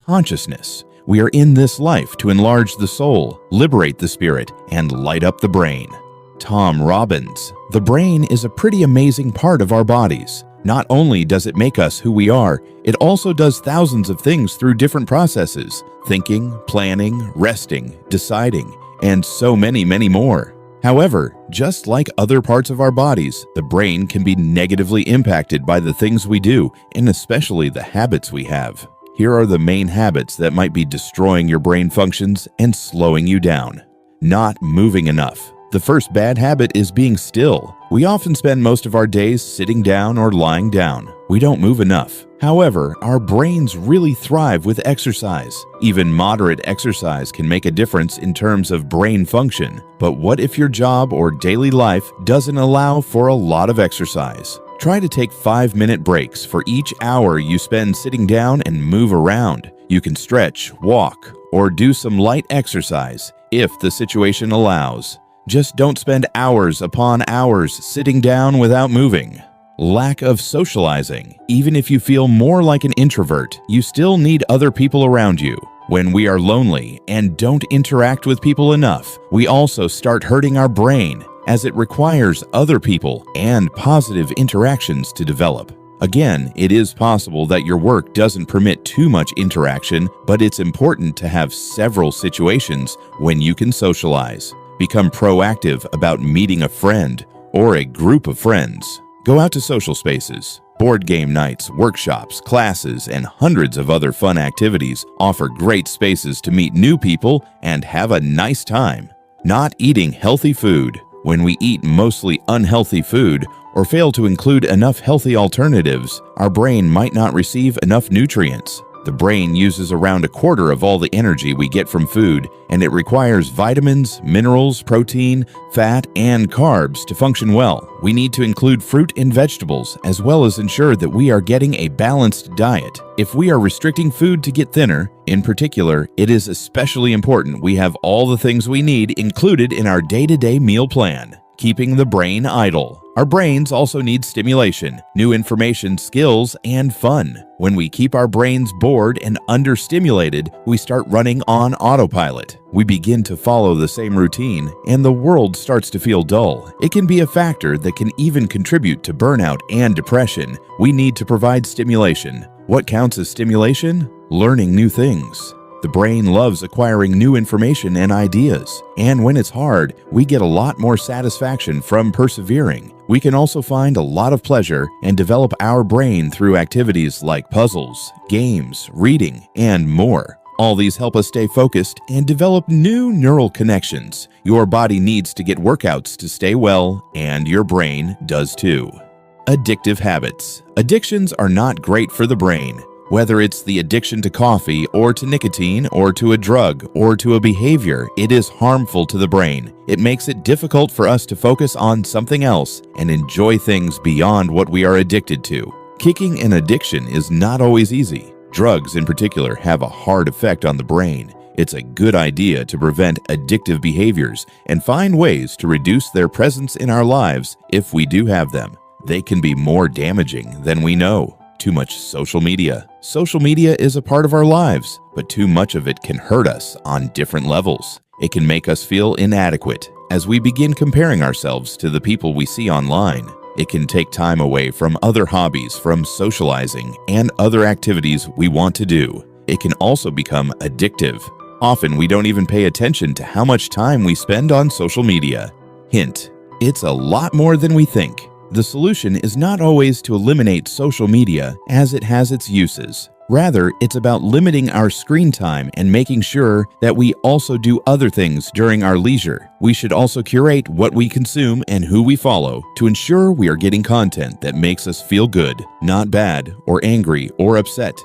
Consciousness. We are in this life to enlarge the soul, liberate the spirit, and light up the brain. Tom Robbins. The brain is a pretty amazing part of our bodies. Not only does it make us who we are, it also does thousands of things through different processes: thinking, planning, resting, deciding, and so many more. However, just like other parts of our bodies, the brain can be negatively impacted by the things we do, and especially the habits we have. Here are the main habits that might be destroying your brain functions and slowing you down. Not moving enough. The first bad habit is being still. We often spend most of our days sitting down or lying down. We don't move enough. However, our brains really thrive with exercise. Even moderate exercise can make a difference in terms of brain function. But what if your job or daily life doesn't allow for a lot of exercise? Try to take 5-minute breaks for each hour you spend sitting down and move around. You can stretch, walk, or do some light exercise if the situation allows. Just don't spend hours upon hours sitting down without moving. Lack of socializing. Even if you feel more like an introvert, you still need other people around you. When we are lonely and don't interact with people enough, we also start hurting our brain, as it requires other people and positive interactions to develop. Again, it is possible that your work doesn't permit too much interaction, but it's important to have several situations when you can socialize. Become proactive about meeting a friend or a group of friends. Go out to social spaces. Board game nights, workshops, classes, and hundreds of other fun activities offer great spaces to meet new people and have a nice time. Not eating healthy food. When we eat mostly unhealthy food or fail to include enough healthy alternatives, our brain might not receive enough nutrients. The brain uses around a quarter of all the energy we get from food, and it requires vitamins, minerals, protein, fat, and carbs to function well. We need to include fruit and vegetables, as well as ensure that we are getting a balanced diet. If we are restricting food to get thinner, in particular, it is especially important we have all the things we need included in our day-to-day meal plan. Keeping the brain idle. Our brains also need stimulation, new information, skills, and fun. When we keep our brains bored and understimulated, we start running on autopilot. We begin to follow the same routine, and the world starts to feel dull. It can be a factor that can even contribute to burnout and depression. We need to provide stimulation. What counts as stimulation? Learning new things. The brain loves acquiring new information and ideas, and when it's hard, we get a lot more satisfaction from persevering. We can also find a lot of pleasure and develop our brain through activities like puzzles, games, reading, and more. All these help us stay focused and develop new neural connections. Your body needs to get workouts to stay well, and your brain does too. Addictive habits. Addictions are not great for the brain. Whether it's the addiction to coffee or to nicotine or to a drug or to a behavior, it is harmful to the brain. It makes it difficult for us to focus on something else and enjoy things beyond what we are addicted to. Kicking an addiction is not always easy. Drugs in particular have a hard effect on the brain. It's a good idea to prevent addictive behaviors and find ways to reduce their presence in our lives if we do have them. They can be more damaging than we know. Too much social media. Social media is a part of our lives, but too much of it can hurt us on different levels. It can make us feel inadequate as we begin comparing ourselves to the people we see online. It can take time away from other hobbies, from socializing, and other activities we want to do. It can also become addictive. Often we don't even pay attention to how much time we spend on social media. Hint: it's a lot more than we think. The solution is not always to eliminate social media, as it has its uses. Rather, it's about limiting our screen time and making sure that we also do other things during our leisure. We should also curate what we consume and who we follow to ensure we are getting content that makes us feel good, not bad or angry or upset.